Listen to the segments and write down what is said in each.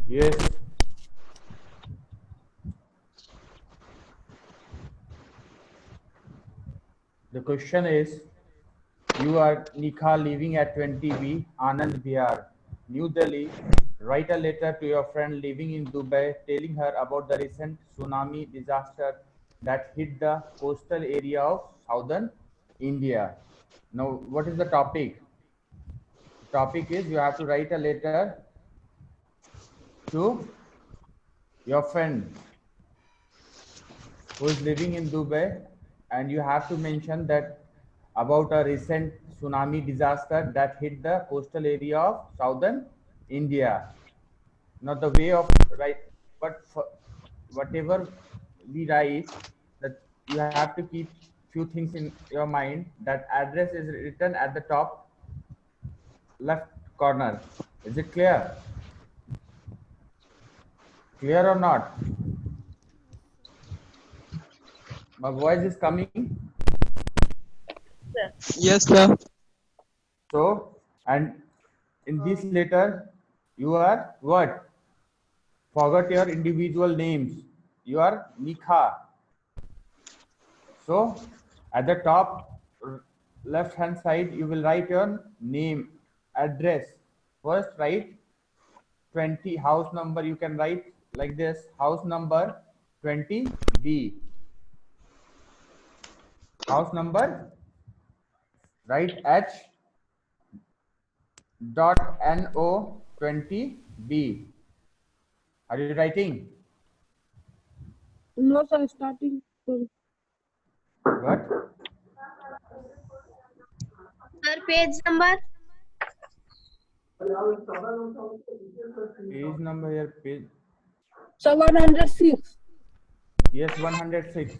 Yes. The question is, you are Nikha living at 20B, Anand Vihar, New Delhi. Write a letter to your friend living in Dubai telling her about the recent tsunami disaster that hit the coastal area of southern India. Now, what is the topic? The topic is you have to write a letter to your friend who is living in Dubai, and you have to mention that about a recent tsunami disaster that hit the coastal area of southern India. Not the way of write, but whatever we write, that you have to keep few things in your mind. That address is written at the top left corner. Is it clear? Clear or not? My voice is coming. Yes, sir. So, and in this letter, you are what? Forgot your individual names. You are Nikha. So, at the top left hand side, you will write your name, address. First, write 20 house number. You can write like this, house number 20B. House number, write H dot NO 20B. Are you writing? No, sir, starting from What? Sir, page number. Page number here, page. 706. Yes, 106.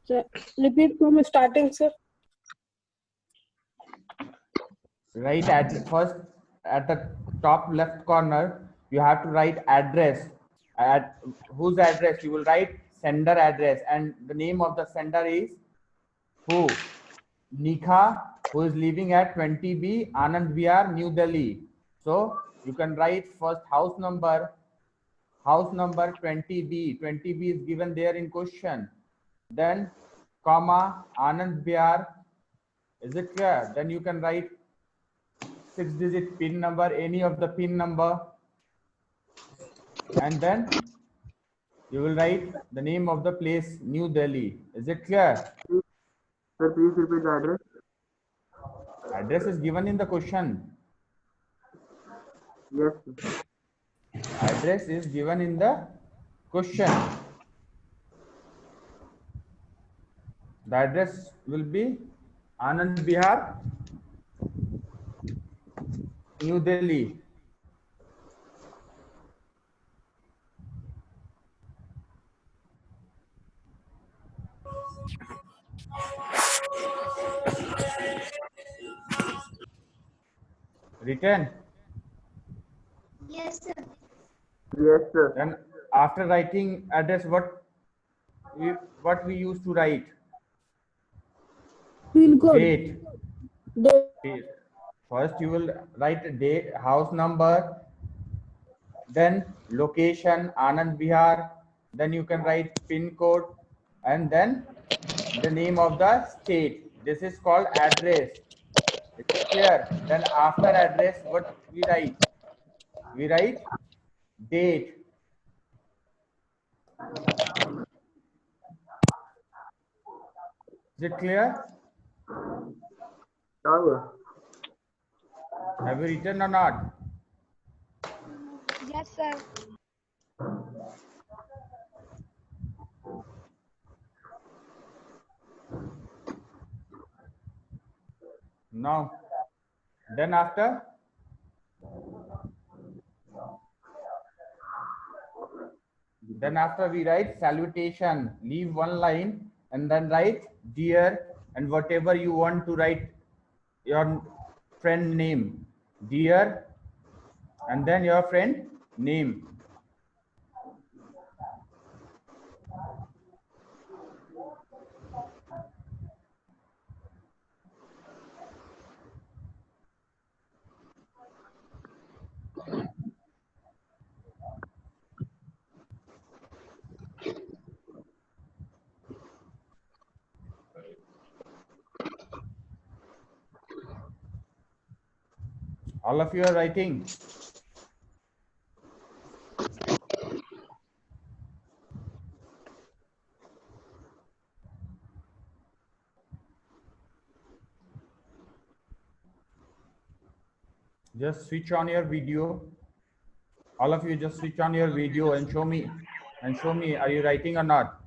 Sir, repeat from starting, sir. Right at first, at the top left corner, you have to write address. At whose address? You will write sender address, and the name of the sender is who? Nikha, who is living at 20B Anand Vihar, New Delhi. So you can write first house number 20B. 20B is given there in question. Then comma Anand Vihar. Is it clear? Then you can write 6-digit pin number, any of the pin number, and then you will write the name of the place, New Delhi. Is it clear? Sir, please repeat the address. Address is given in the question. Yes, sir. Address is given in the question. The address will be Anand Vihar, New Delhi. Written. Yes, sir. Yes, sir. Then after writing address, what we used to write? Pin code. Date. The First you will write date, house number, then location Anand Vihar, then you can write pin code, and then the name of the state. This is called address. It's clear. Then after address, what we write? We write date. Is it clear? Sure. Have you written or not? Yes, sir. No. Then after we write salutation, leave one line and then write dear and whatever you want to write your friend name, dear, and then your friend name. All of you are writing. Just switch on your video. All of you just switch on your video and show me. Are you writing or not?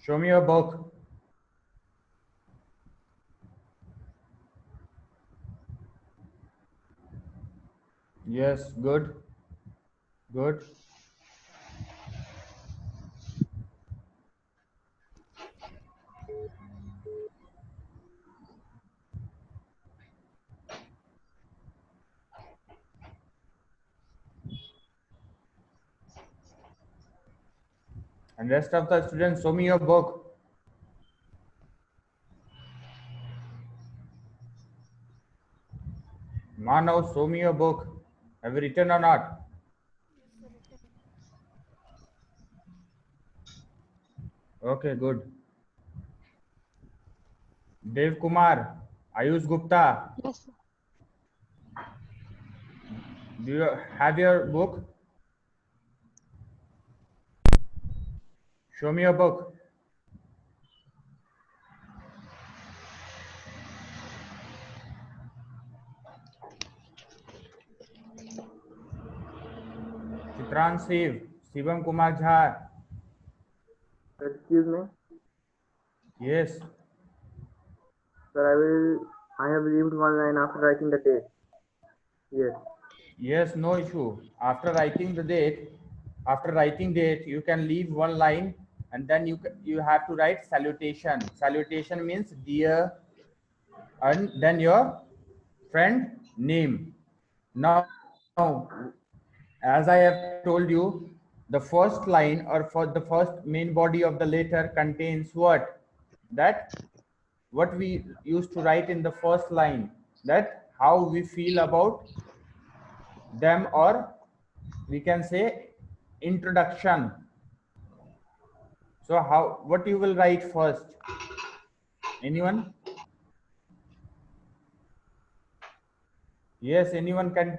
Show me your book. Yes, good. Good. And rest of the students, show me your book. Manav, show me your book. Have you written or not? Okay, good. Dev Kumar, Ayush Gupta, Yes, sir. do you have your book? Show me your book. Chitran Siv, Shivam Kumar Jha. Excuse me. Yes. Sir, I have leaved one line after writing the date. Yes. Yes, no issue. After writing date, you can leave one line and then you have to write salutation. Salutation means dear, and then your friend name. Now, as I have told you, the first line or for the first main body of the letter contains what? That what we used to write in the first line, that how we feel about them, or we can say introduction. So what you will write first? Anyone? Yes, anyone can.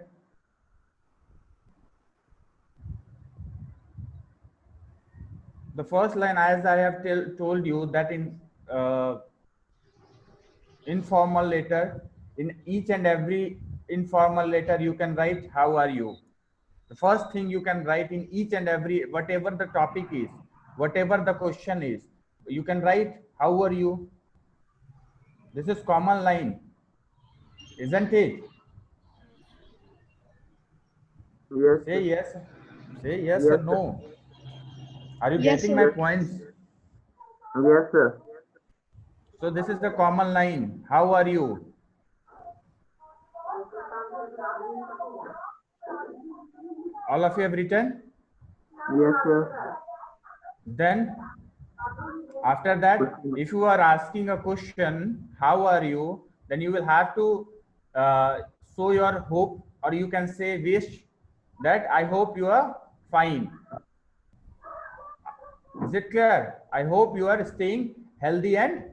The first line, as I have told you, that in informal letter, in each and every informal letter you can write how are you. The first thing you can write in each and every, whatever the topic is, whatever the question is, you can write how are you. This is common line, isn't it? Yes. Say yes. Say yes Yes, or sir. no. Are you Yes, getting sir. my points? Yes, sir. So this is the common line. How are you? All of you have written? Yes, sir. Then after that, if you are asking a question, how are you? Then you will have to show your hope, or you can say wish, that I hope you are fine. Is it clear? I hope you are staying healthy and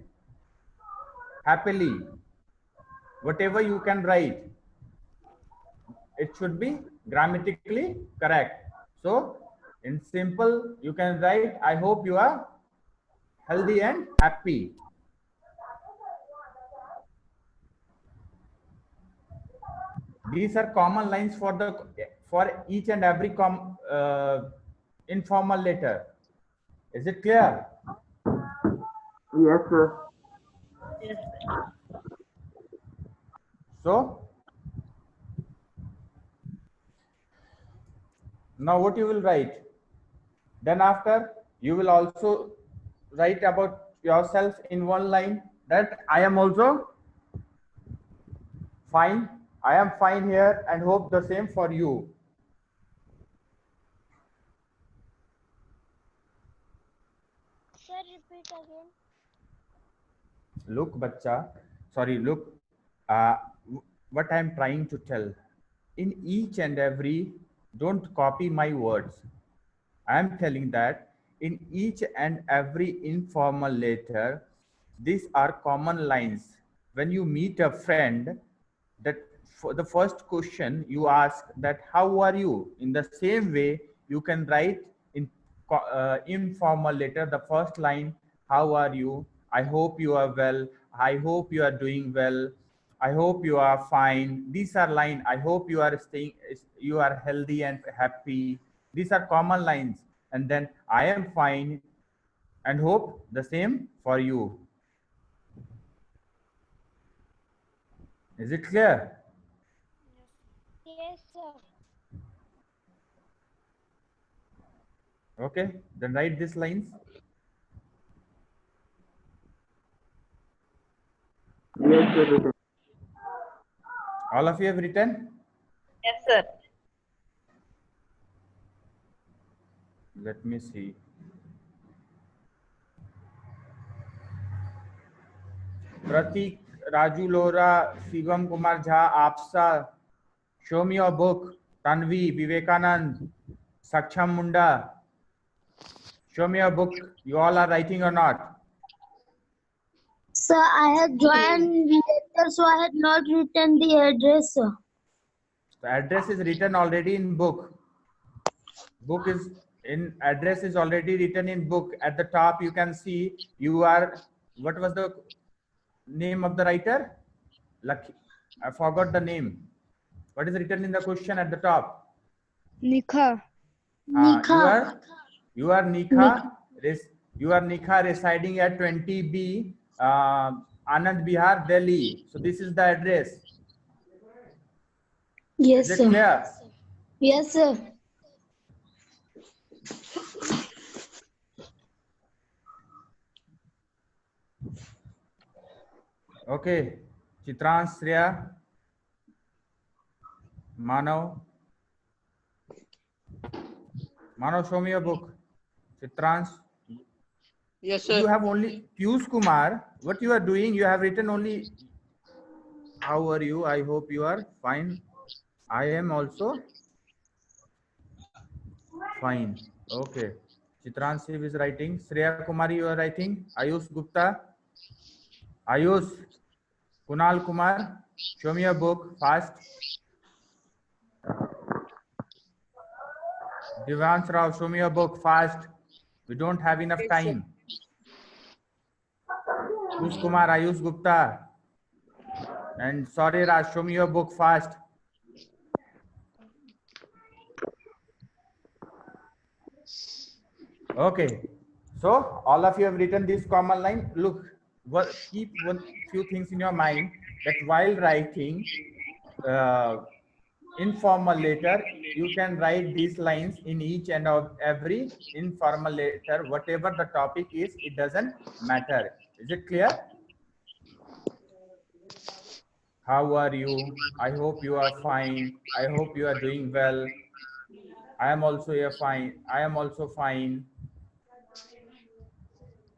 happily. Whatever you can write, it should be grammatically correct. So in simple, you can write, I hope you are healthy and happy. These are common lines for each and every informal letter. Is it clear? Yes, sir. So now what you will write? Then after, you will also write about yourself in one line, that I am also fine. I am fine here and hope the same for you. Sir, repeat again. Look, bacha, look, what I am trying to tell. In each and every, don't copy my words. I am telling that in each and every informal letter, these are common lines. When you meet a friend, for the first question you ask that how are you, in the same way you can write in informal letter the first line, how are you, I hope you are well, I hope you are doing well, I hope you are fine. These are line, I hope you are staying, you are healthy and happy. These are common lines. And then I am fine and hope the same for you. Is it clear? Yes, sir. Okay, then write these lines. Yes, sir. Written. All of you have written? Yes, sir. Let me see. Pratik, Raju Lora, Shivam Kumar Jha, Apsa, show me your book. Tanvi, Vivekanand, Saksham Munda, show me your book. You all are writing or not? Sir, I have joined later, so I had not written the address, sir. The address is written already in book. Book is in, address is already written in book. At the top you can see you are, what was the name of the writer? Lucky, I forgot the name. What is written in the question at the top? Nikha. Nikha. You are Nikha. You are Nikha residing at 20B, Anand Bihar, Delhi. So this is the address. Yes, Is it sir. clear? Yes, sir. Okay. Chitrans, Shreya, Manav. Manav, show me your book. Chitrans. Yes, You sir. have only Piyush Kumar. What you are doing? You have written only. How are you? I hope you are fine. I am also fine. Okay. Chitrans is writing. Shreya Kumari, you are writing. Ayush Gupta. Ayush. Kunal Kumar. Show me your book fast. Divans Rao, show me your book fast. We don't have enough time. Ayush Kumar, Ayush Gupta. And sorry Raj, show me your book fast. Okay. So all of you have written this common line. Look, keep one few things in your mind that while writing informal letter, you can write these lines in each and of every informal letter. Whatever the topic is, it doesn't matter. Is it clear? How are you? I hope you are fine. I hope you are doing well. I am also here fine. I am also fine.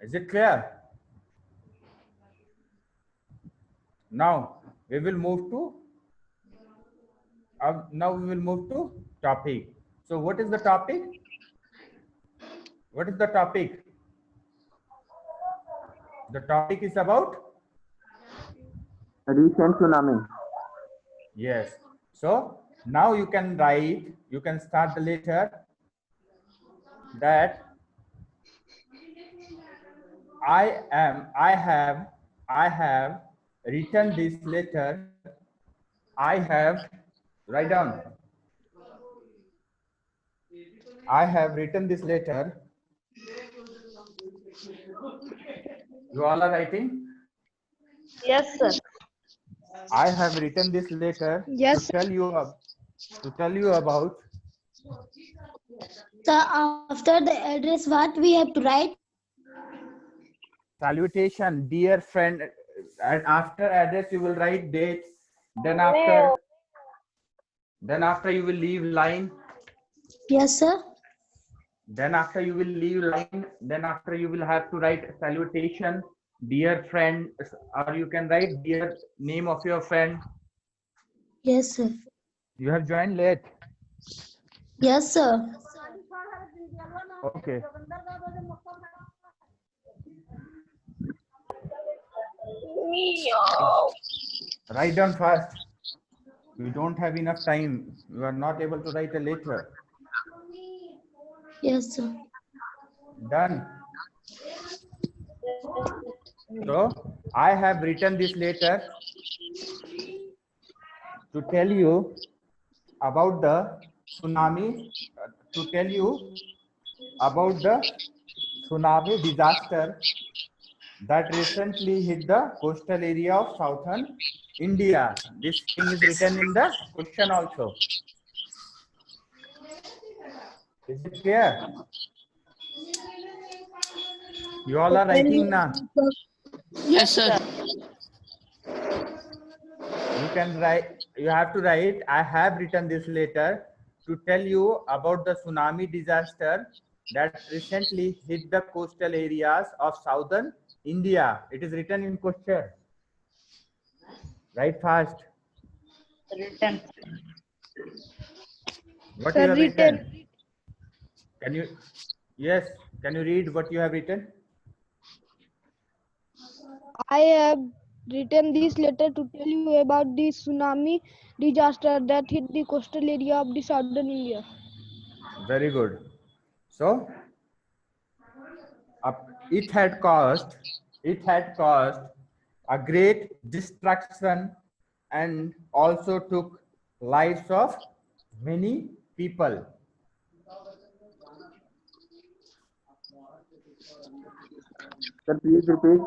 Is it clear? Now we will move to topic. So what is the topic? What is the topic? The topic is about? Recent tsunami. Yes. So now you can write, you can start the letter that I have written this letter. I have, write down. I have written this letter. You all are writing? Yes, sir. I have written this letter Yes, to tell you about Sir, after the address, what we have to write? salutation, dear friend, and after address you will write dates. Then after you will leave line. Yes, sir. Then after you will leave line. Then after you will have to write salutation, dear friend, or you can write dear name of your friend. Yes, sir. You have joined late. Yes, sir. Okay. Write down fast. You don't have enough time. You are not able to write a letter. Yes, sir. Done. So I have written this letter to tell you about the tsunami, to tell you about the tsunami disaster that recently hit the coastal area of southern India. This thing is written in the question also. Is it clear? You all are writing now. Yes, sir. You can write, you have to write, I have written this letter to tell you about the tsunami disaster that recently hit the coastal areas of southern India. It is written in question. Write fast. Written. What Sir, you have written. written? Can you, yes, can you read what you have written? I have written this letter to tell you about the tsunami disaster that hit the coastal area of the southern India. Very good. So it had caused a great destruction and also took lives of many people. Sir, please repeat.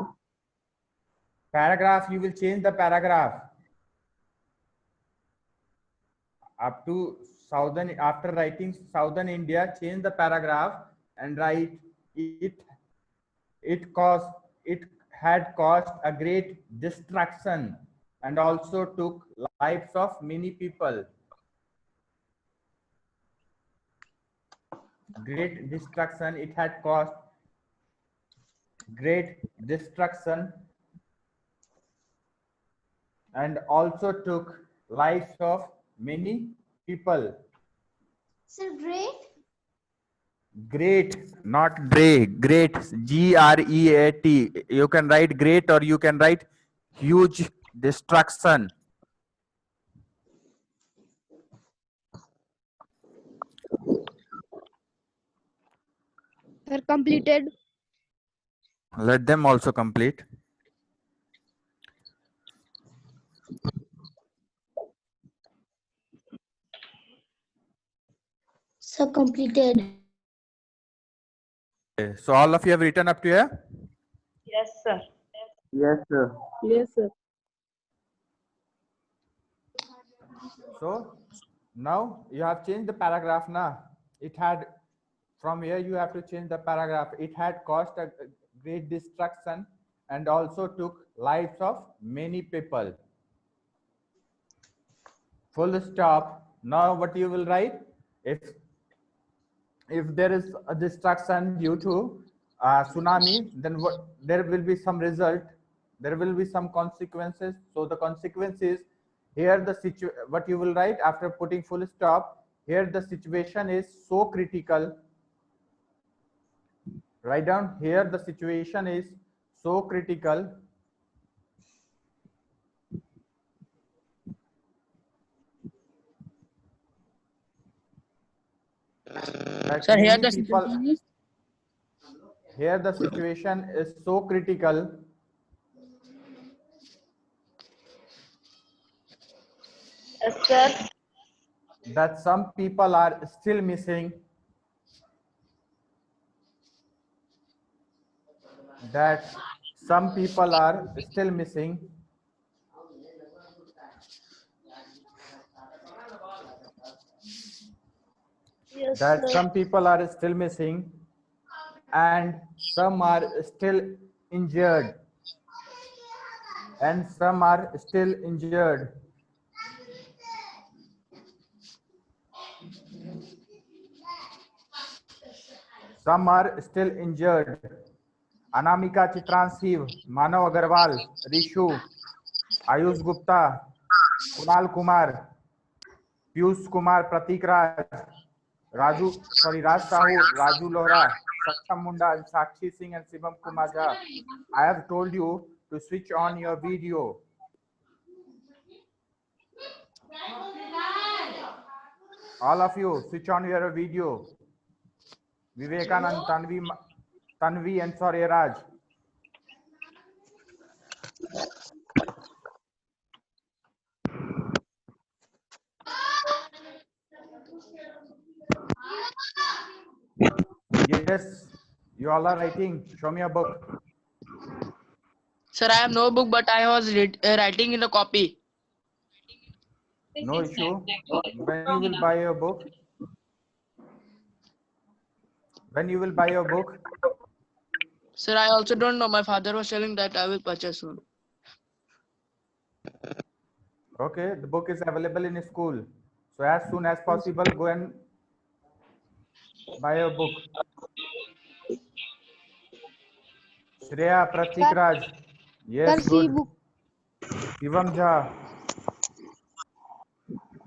Paragraph, you will change the paragraph up to southern. After writing southern India, change the paragraph and write it had caused a great destruction and also took lives of many people. Great destruction, it had caused great destruction and also took lives of many people. Sir, great. Great, not Dre, great, Great. You can write great or you can write huge destruction. Sir, completed. Let them also complete. Sir, completed. Okay, so all of you have written up to here? Yes, sir. Yes, sir. Yes, sir. So now you have changed the paragraph now. It had, from here you have to change the paragraph. It had caused a great destruction and also took lives of many people. Full stop. Now what you will write? If there is a destruction due to tsunami, then what, there will be some result, there will be some consequences. So the consequences here, what you will write after putting full stop, here the situation is so critical. Write down here the situation is so critical that Sir, here many the people, situation is. here the situation is so critical Yes, sir. that some people are still missing, that some people are still missing, Yes, that sir. some people are still missing and some are still injured, and some are still injured. Some are still injured. Anamika Chitransiv, Manav Agarwal, Rishu, Ayush Gupta, Kunal Kumar, Piyush Kumar, Pratik Raj, Raj Sahu, Raju Lohra, Saksham Munda, and Sakshi Singh and Shivam Kumar Jha. I have told you to switch on your video. All of you, switch on your video. Vivekanand, Tanvi and Saurya. Yes, you all are writing. Show me a book. Sir, I have no book, but I was writing in a copy. No issue. When you will buy your book? When you will buy your book? Sir, I also don't know. My father was telling that I will purchase soon. Okay, the book is available in school. So as soon as possible, go and buy a book. Shreya, Pratik Raj. Yes, Sir, see good. book. Shivam Jha.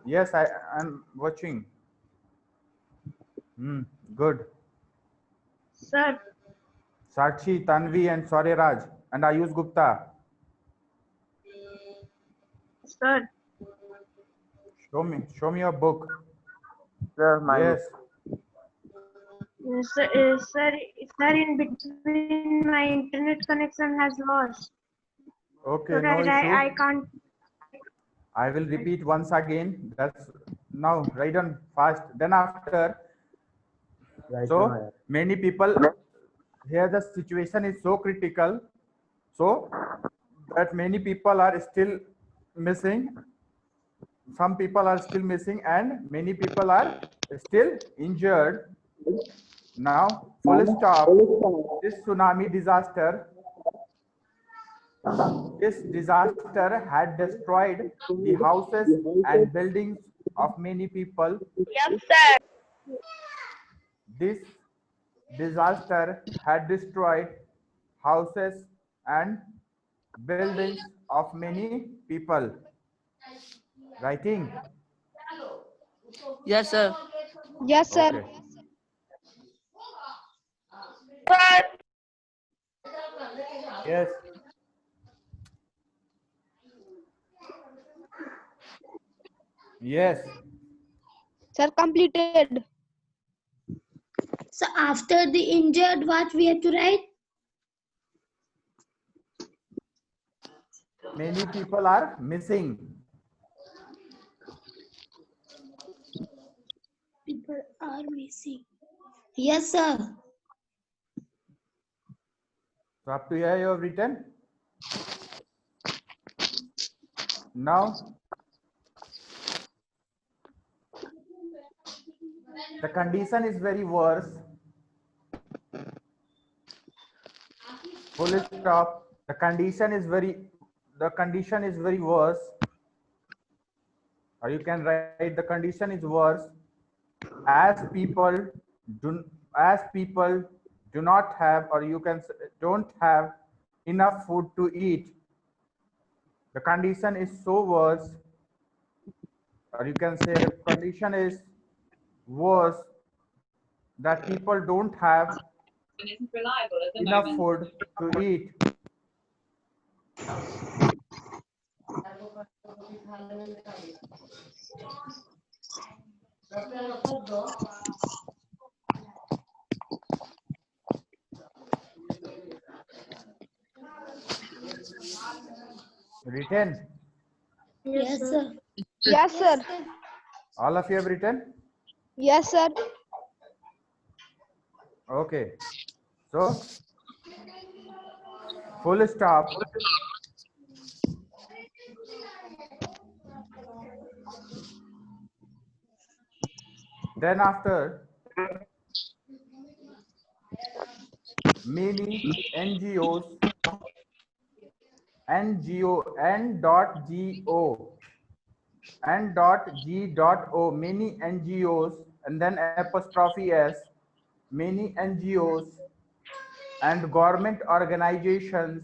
Yes, I am watching. Good. Sir. Sakshi, Tanvi and Saurya Raj and Ayush Gupta. Sir. Show me your book. Sir, my Yes. Sir, in between my internet connection has lost. Okay, So no that issue. I can't. I will repeat once again. That's now write on fast. Then after, so many people here the situation is so critical, so that many people are still missing. Some people are still missing and many people are still injured. Now, full stop. This tsunami disaster. This disaster had destroyed the houses and buildings of many people. Yes, sir. This disaster had destroyed houses and buildings of many people. Writing? Yes, sir. Yes, sir. Okay. Yes. Yes. Sir, completed. So after the injured, what we have to write? Many people are missing. People are missing. Yes, sir. So up to here you have written. Now the condition is very worse. Full stop. The condition is very worse. Or you can write the condition is worse as people do not have, or you can say, don't have enough food to eat. The condition is so worse, or you can say the condition is worse that people don't have enough food to eat. Written? Yes, sir. Yes, sir. All of you have written? Yes, sir. Okay. So, full stop. Then after, many NGOs, N.G.O, many NGOs, and then apostrophe S, many NGOs and government organizations,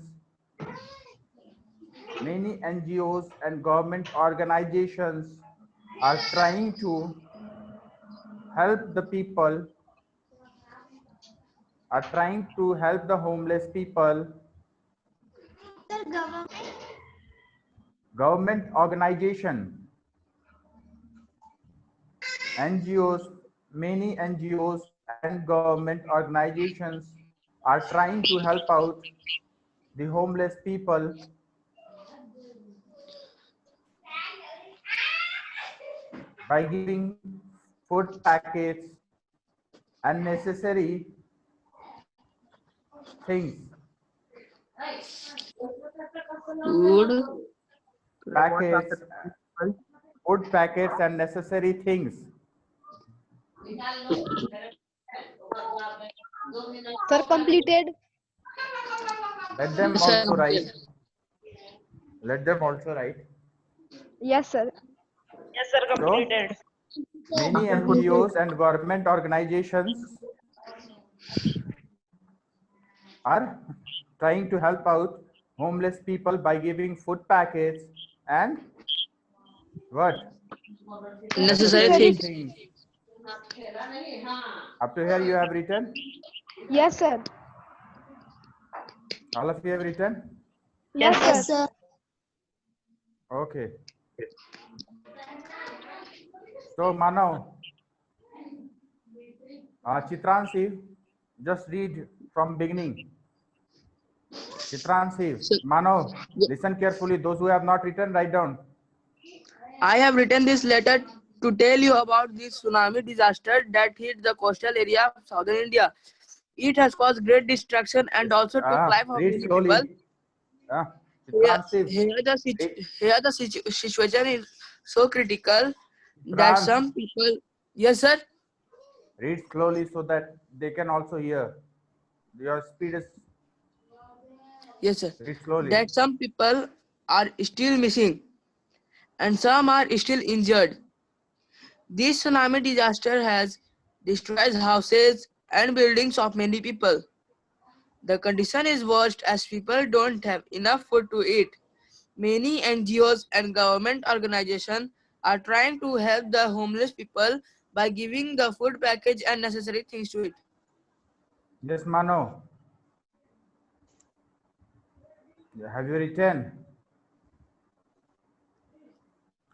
many NGOs and government organizations are trying to help the people, are trying to help the homeless people. Government organization. NGOs, many NGOs and government organizations are trying to help out the homeless people by giving food packets and necessary things, Good. packets, food packets and necessary things. Sir, completed. Let them Sir, also write. Let them also write. Yes, sir. Yes, sir. So, Completed. many NGOs and government organizations are trying to help out homeless people by giving food packets and what? necessary Necessary. things. Up to here you have written? Yes, sir. All of you have written? Yes, sir. Yes, sir. Okay. So, Manav, Chitranshi, just read from beginning. Chitranshi, Sir, Manav, Yeah. listen carefully. Those who have not written, write down. I have written this letter to tell you about this tsunami disaster that hit the coastal area of southern India. It has caused great destruction and also took life of Read many slowly. people. Here, Chitranshi, here the situation is so critical that Chitrans, some people. Yes, sir. read slowly so that they can also hear. Your speed is, Yes, sir. read slowly. That some people are still missing and some are still injured. This tsunami disaster has destroyed houses and buildings of many people. The condition is worst as people don't have enough food to eat. Many NGOs and government organizations are trying to help the homeless people by giving the food package and necessary things to eat. Yes, Mano. Have you written?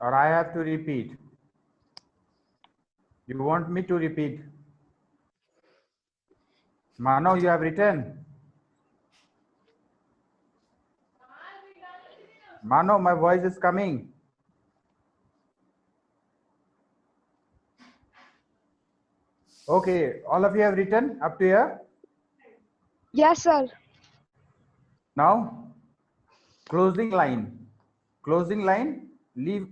Or I have to repeat? You want me to repeat? Mano, you have written? Mano, my voice is coming. Okay, all of you have written up to here? Yes, sir. Now, closing line. Closing line, leave,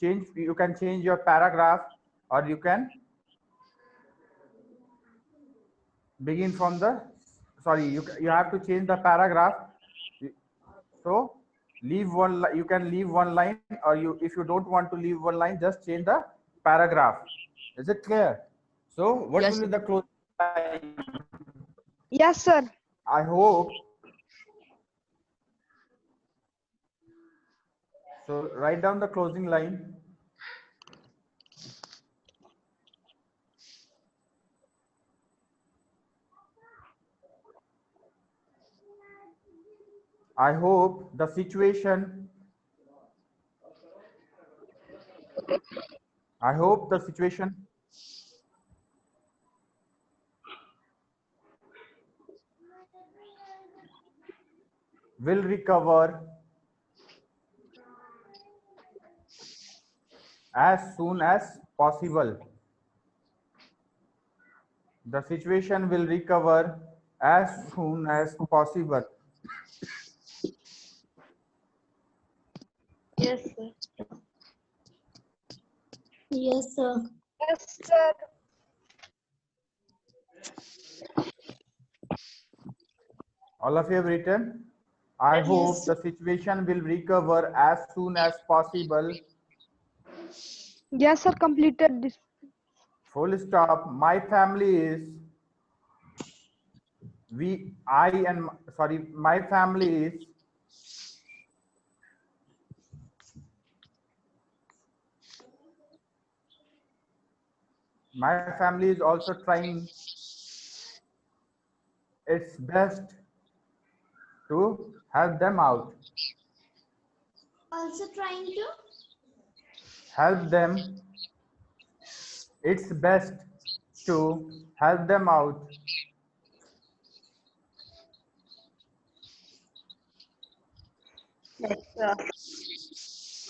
change, you can change your paragraph or you can begin from the, sorry, you have to change the paragraph. So, leave one, you can leave one line or if you don't want to leave one line, just change the paragraph. Is it clear? So, what Yes, will be sir. the closing line? Yes, sir. I hope. So write down the closing line. I hope the situation will recover as soon as possible. The situation will recover as soon as possible. Yes, sir. Yes, sir. Yes, sir. All of you have written. I hope the situation will recover as soon as possible. Yes, sir. Completed this. Full stop. My family is. My family is. My family is also trying its best to help them out. Also trying to Help them it's best to help them out. Yes, sir.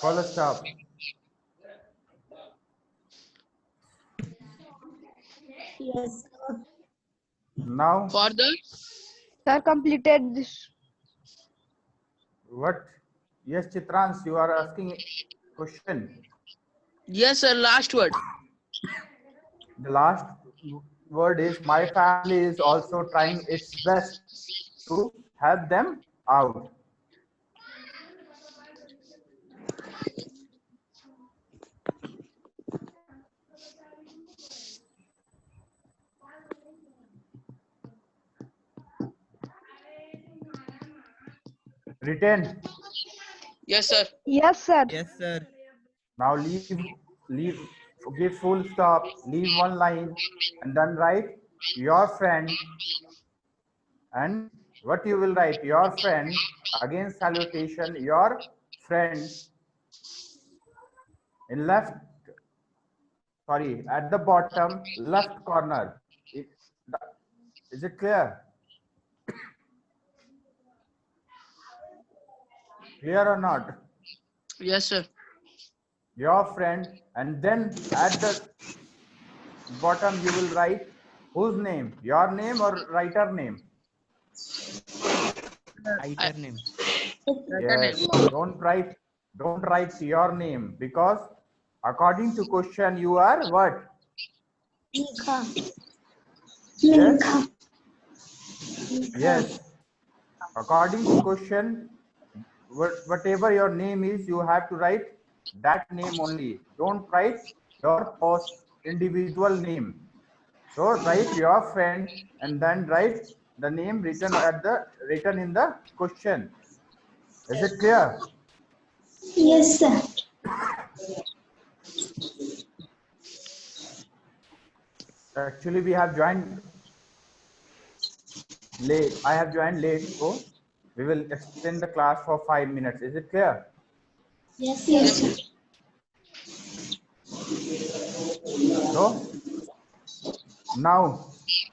Full stop. Yes. Now, Further, Sir completed this. what? Yes, Chitrans, you are asking a question. yes, sir. Last word. The last word is my family is also trying its best to help them out. Written. Yes, sir. Yes, sir. Yes, sir. Now leave, give full stop, leave one line, and then write your friend. And what you will write? Your friend, again salutation, your friend. In left, sorry, at the bottom left corner. Is it clear? Clear or not? Yes, sir. Your friend, and then at the bottom you will write whose name? Your name or writer name? Writer name. Yes. Don't write your name, because according to question you are what? Yes. Yes. According to question, whatever your name is, you have to write that name only. Don't write your post individual name. So write your friend and then write the name written in the question. Is it clear? Yes, sir. Actually, we have joined late. I have joined late, so we will extend the class for 5 minutes. Is it clear? Yes, yes, sir. So now,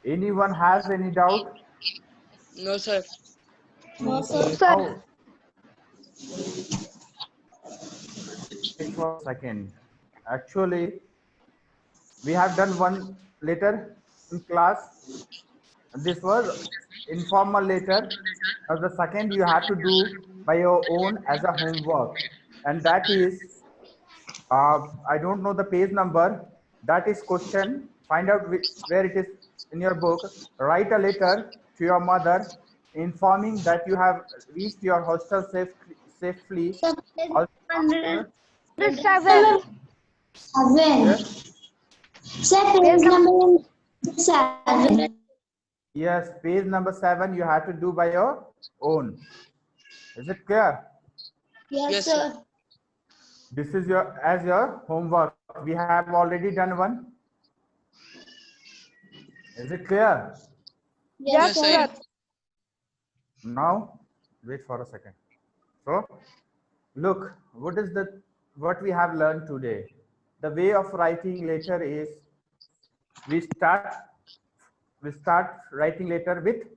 anyone has any doubt? No, sir. No, sir. Sir. Now, wait for a second. Actually, we have done one letter in class. This was informal letter. Now the second you have to do by your own as a homework, and that is I don't know the page number. That is question. Find out where it is in your book. Write a letter to your mother informing that you have reached your hostel safely. Sir, Also, 7. yes, Sir, page number 7. yes, page number 7 you have to do by your own. Is it clear? Yes, Yes, sir. This is your homework. We have already done one. Is it clear? Yes, Yes, sir. Now, wait for a second. So, look, what we have learned today? The way of writing letter is we start writing letter with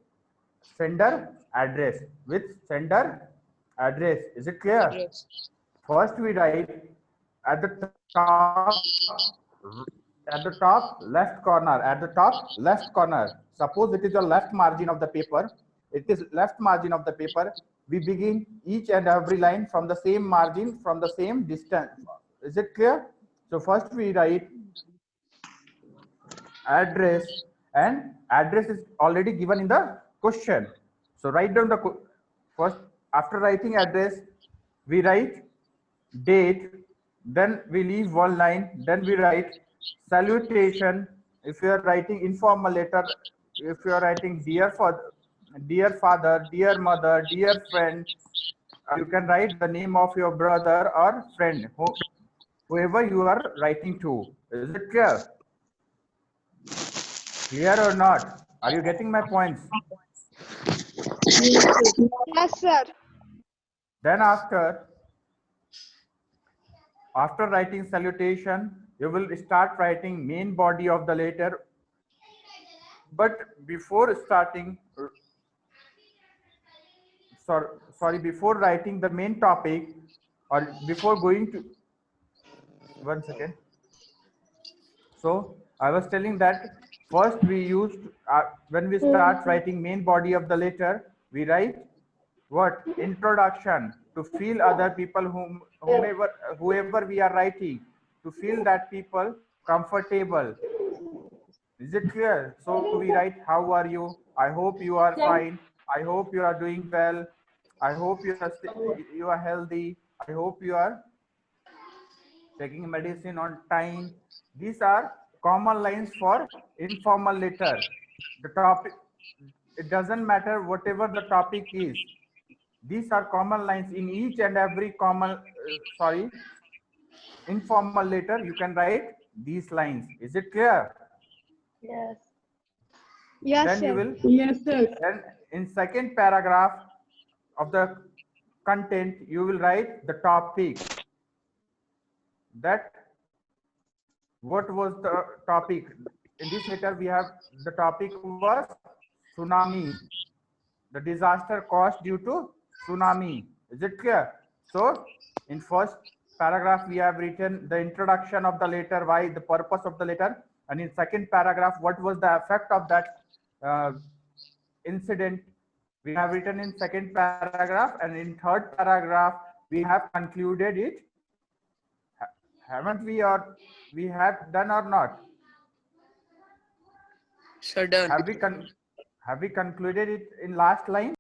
sender address. With sender address. Is it clear? Yes. First, we write at the top left corner. At the top left corner. Suppose it is the left margin of the paper. It is left margin of the paper. We begin each and every line from the same margin, from the same distance. Is it clear? So first we write address, and address is already given in the question. So write down the first. After writing address, we write date, then we leave one line, then we write salutation. If you are writing informal letter, if you are writing dear father, dear mother, dear friend, you can write the name of your brother or friend, whoever you are writing to. Is it clear? Clear or not? Are you getting my points? Yes, sir. Then after writing salutation, you will start writing main body of the letter. But before starting, before writing the main topic, or before going to, one second. So I was telling that first we used, when we start writing main body of the letter, we write what? Introduction, to feel other people whoever we are writing, to feel that people comfortable. Is it clear? So we write, how are you? I hope you are fine. I hope you are doing well. I hope you are healthy. I hope you are taking medicine on time. These are common lines for informal letter. The topic, it doesn't matter whatever the topic is. These are common lines in each and every informal letter. You can write these lines. Is it clear? Yes. Yes, Then you sir. will, Yes, sir. then in second paragraph of the content, you will write the topic. That what was the topic? In this letter, we have the topic was tsunami, the disaster caused due to tsunami. Is it clear? So in first paragraph, we have written the introduction of the letter, why, the purpose of the letter, and in second paragraph, what was the effect of that incident, we have written in second paragraph, and in third paragraph we have concluded it. Haven't we, or we have done or not? Sir, done. Have we concluded it in last line?